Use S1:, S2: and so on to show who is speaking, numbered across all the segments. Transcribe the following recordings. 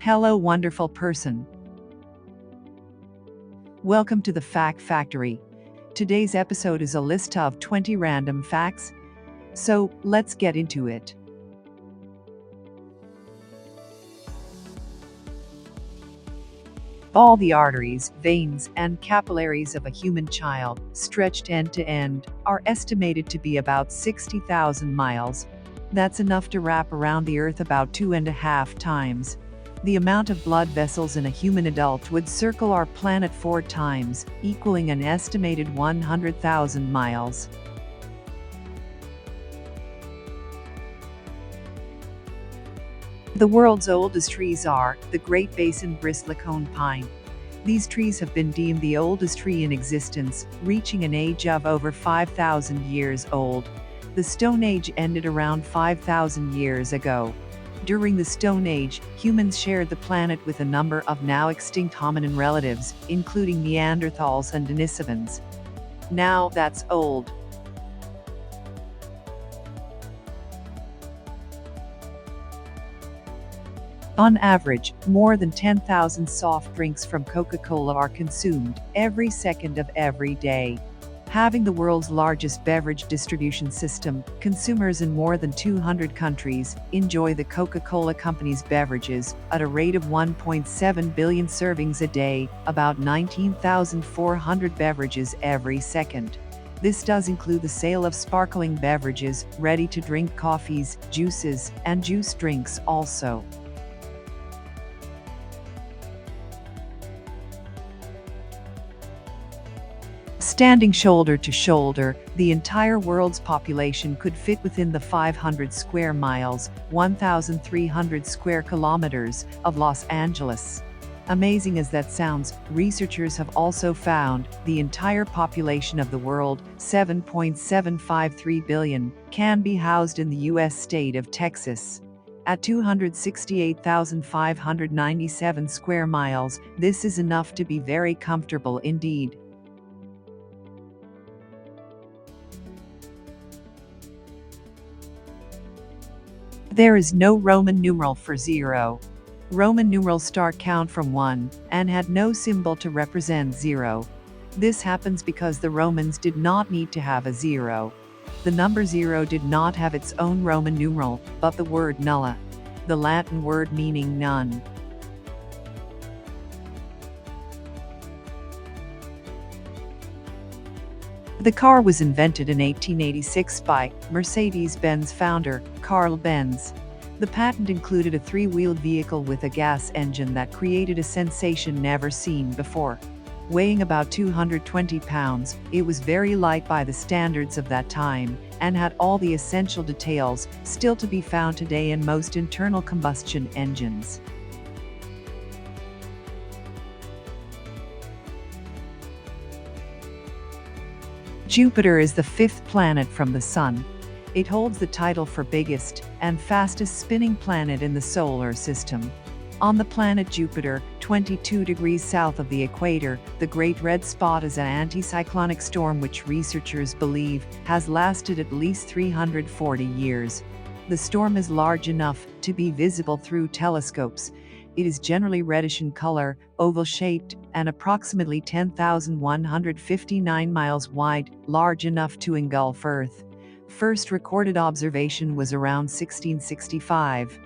S1: Hello, wonderful person. Welcome to the Fact Factory. Today's episode is a list of 20 random facts. So, let's get into it. All the arteries, veins, and capillaries of a human child, stretched end to end, are estimated to be about 60,000 miles. That's enough to wrap around the Earth about 2.5 times. The amount of blood vessels in a human adult would circle our planet 4 times, equaling an estimated 100,000 miles. The world's oldest trees are the Great Basin bristlecone pine. These trees have been deemed the oldest tree in existence, reaching an age of over 5,000 years old. The Stone Age ended around 5,000 years ago. During the Stone Age, humans shared the planet with a number of now extinct hominin relatives, including Neanderthals and Denisovans. Now that's old. On average, more than 10,000 soft drinks from Coca-Cola are consumed every second of every day. Having the world's largest beverage distribution system, consumers in more than 200 countries enjoy the Coca-Cola Company's beverages at a rate of 1.7 billion servings a day, about 19,400 beverages every second. This does include the sale of sparkling beverages, ready-to-drink coffees, juices, and juice drinks also. Standing shoulder to shoulder, the entire world's population could fit within the 500 square miles, 1,300 square kilometers, of Los Angeles. Amazing as that sounds, researchers have also found the entire population of the world, 7.753 billion, can be housed in the U.S. state of Texas. At 268,597 square miles, this is enough to be very comfortable indeed. There is no Roman numeral for 0. Roman numerals start count from 1 and had no symbol to represent 0. This happens because the Romans did not need to have a 0. The number 0 did not have its own Roman numeral, but the word nulla, the Latin word meaning none. The car was invented in 1886 by Mercedes-Benz founder, Carl Benz. The patent included a 3-wheeled vehicle with a gas engine that created a sensation never seen before. Weighing about 220 pounds, it was very light by the standards of that time, and had all the essential details still to be found today in most internal combustion engines. Jupiter is the 5th planet from the Sun. It holds the title for biggest and fastest spinning planet in the solar system. On the planet Jupiter, 22 degrees south of the equator, the Great Red Spot is an anticyclonic storm which researchers believe has lasted at least 340 years. The storm is large enough to be visible through telescopes. It is generally reddish in color, oval-shaped, and approximately 10,159 miles wide, large enough to engulf Earth. First recorded observation was around 1665.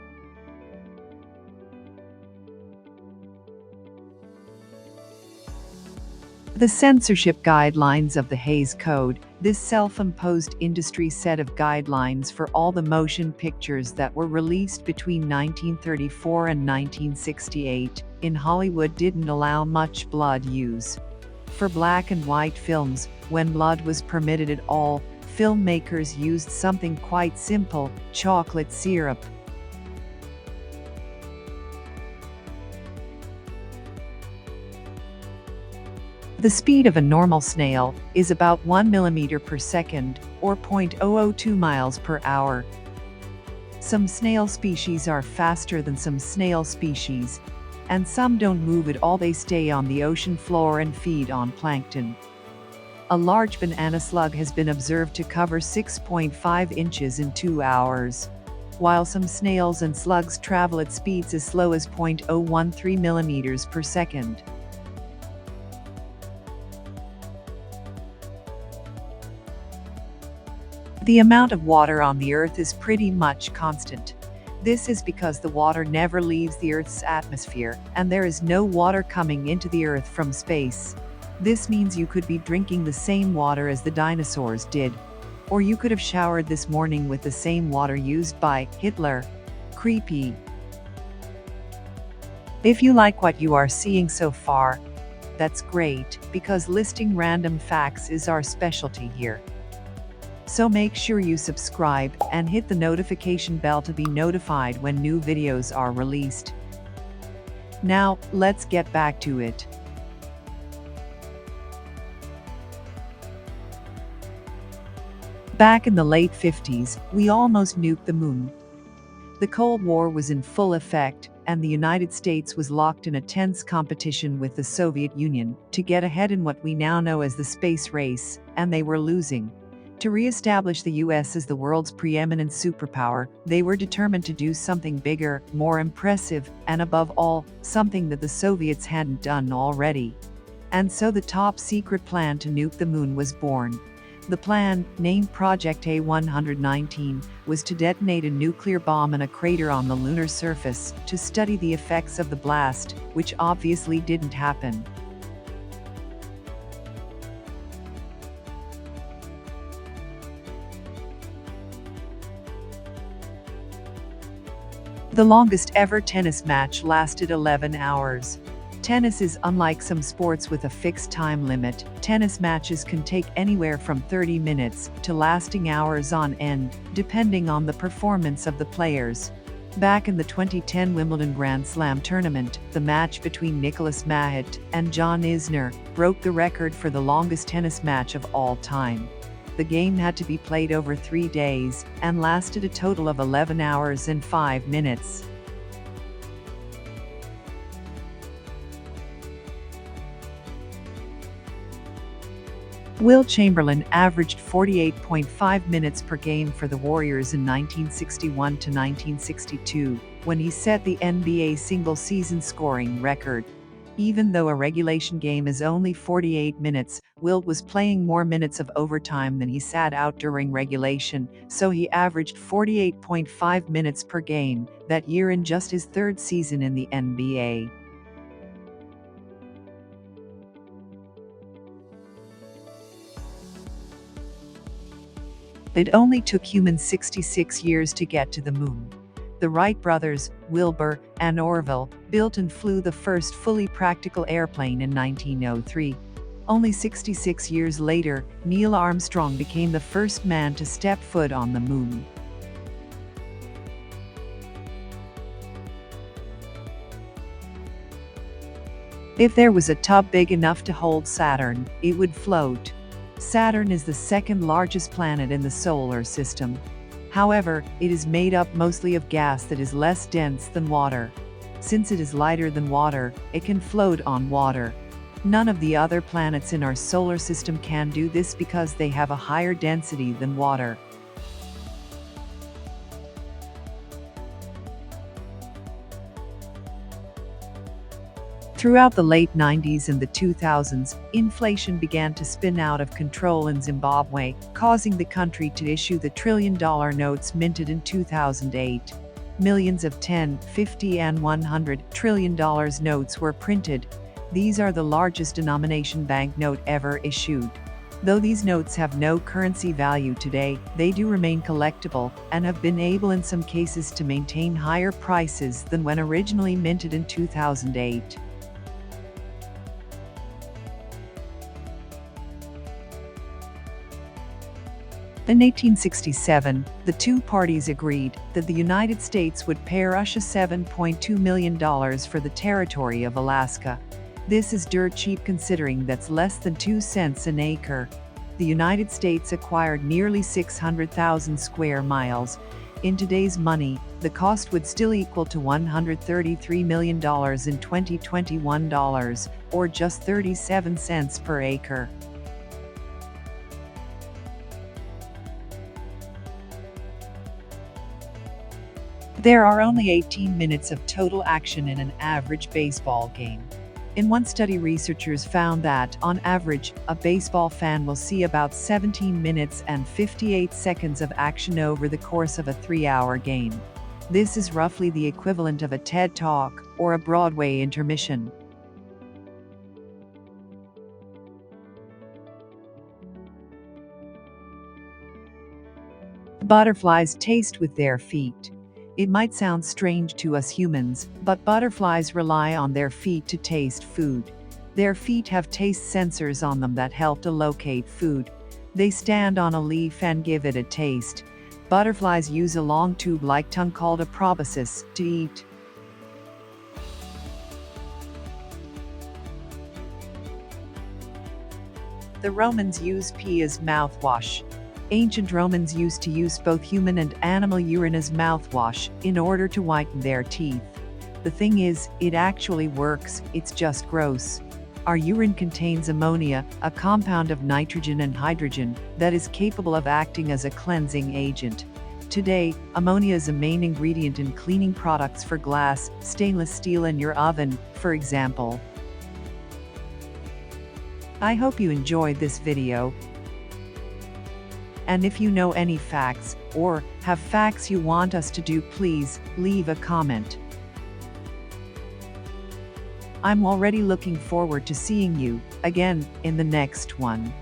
S1: The censorship guidelines of the Hays Code, this self-imposed industry set of guidelines for all the motion pictures that were released between 1934 and 1968 in Hollywood, didn't allow much blood use. For black and white films, when blood was permitted at all, filmmakers used something quite simple: chocolate syrup. The speed of a normal snail is about 1 millimeter per second, or 0.002 miles per hour. Some snail species are faster than some snail species, and some don't move at all. They stay on the ocean floor and feed on plankton. A large banana slug has been observed to cover 6.5 inches in 2 hours. while some snails and slugs travel at speeds as slow as 0.013 millimeters per second. The amount of water on the Earth is pretty much constant. This is because the water never leaves the Earth's atmosphere, and there is no water coming into the Earth from space. This means you could be drinking the same water as the dinosaurs did. Or you could have showered this morning with the same water used by Hitler. Creepy. If you like what you are seeing so far, that's great, because listing random facts is our specialty here. So make sure you subscribe and hit the notification bell to be notified when new videos are released. Now, let's get back to it. Back in the late 50s, we almost nuked the moon. The Cold War was in full effect, and the United States was locked in a tense competition with the Soviet Union to get ahead in what we now know as the space race, and they were losing. To re-establish the US as the world's preeminent superpower, they were determined to do something bigger, more impressive, and above all, something that the Soviets hadn't done already. And so the top-secret plan to nuke the moon was born. The plan, named Project A-119, was to detonate a nuclear bomb in a crater on the lunar surface to study the effects of the blast, which obviously didn't happen. The longest ever tennis match lasted 11 hours. Tennis is unlike some sports with a fixed time limit. Tennis matches can take anywhere from 30 minutes to lasting hours on end, depending on the performance of the players. Back in the 2010 Wimbledon Grand Slam tournament, the match between Nicolas Mahut and John Isner broke the record for the longest tennis match of all time. The game had to be played over 3 days and lasted a total of 11 hours and 5 minutes. Wilt Chamberlain averaged 48.5 minutes per game for the Warriors in 1961 to 1962, when he set the NBA single-season scoring record. Even though a regulation game is only 48 minutes, Wilt was playing more minutes of overtime than he sat out during regulation, so he averaged 48.5 minutes per game that year in just his third season in the NBA. It only took humans 66 years to get to the moon. The Wright brothers, Wilbur and Orville, built and flew the first fully practical airplane in 1903. Only 66 years later, Neil Armstrong became the first man to step foot on the moon. If there was a tub big enough to hold Saturn, it would float. Saturn is the second largest planet in the solar system. However, it is made up mostly of gas that is less dense than water. Since it is lighter than water, it can float on water. None of the other planets in our solar system can do this because they have a higher density than water. Throughout the late 90s and the 2000s, inflation began to spin out of control in Zimbabwe, causing the country to issue the trillion-dollar notes minted in 2008. Millions of $10, $50, and $100 trillion notes were printed. These are the largest denomination banknote ever issued. Though these notes have no currency value today, they do remain collectible and have been able in some cases to maintain higher prices than when originally minted in 2008. In 1867, the two parties agreed that the United States would pay Russia $7.2 million for the territory of Alaska. This is dirt cheap considering that's less than 2 cents an acre. The United States acquired nearly 600,000 square miles. In today's money, the cost would still equal to $133 million in 2021 dollars, or just 37 cents per acre. There are only 18 minutes of total action in an average baseball game. In one study, researchers found that, on average, a baseball fan will see about 17 minutes and 58 seconds of action over the course of a 3-hour game. This is roughly the equivalent of a TED Talk or a Broadway intermission. Butterflies taste with their feet. It might sound strange to us humans, but butterflies rely on their feet to taste food. Their feet have taste sensors on them that help to locate food. They stand on a leaf and give it a taste. Butterflies use a long tube-like tongue called a proboscis to eat. The Romans used pee as mouthwash. Ancient Romans used to use both human and animal urine as mouthwash in order to whiten their teeth. The thing is, it actually works, it's just gross. Our urine contains ammonia, a compound of nitrogen and hydrogen that is capable of acting as a cleansing agent. Today, ammonia is a main ingredient in cleaning products for glass, stainless steel, and your oven, for example. I hope you enjoyed this video. And if you know any facts, or have facts you want us to do, please leave a comment. I'm already looking forward to seeing you again in the next one.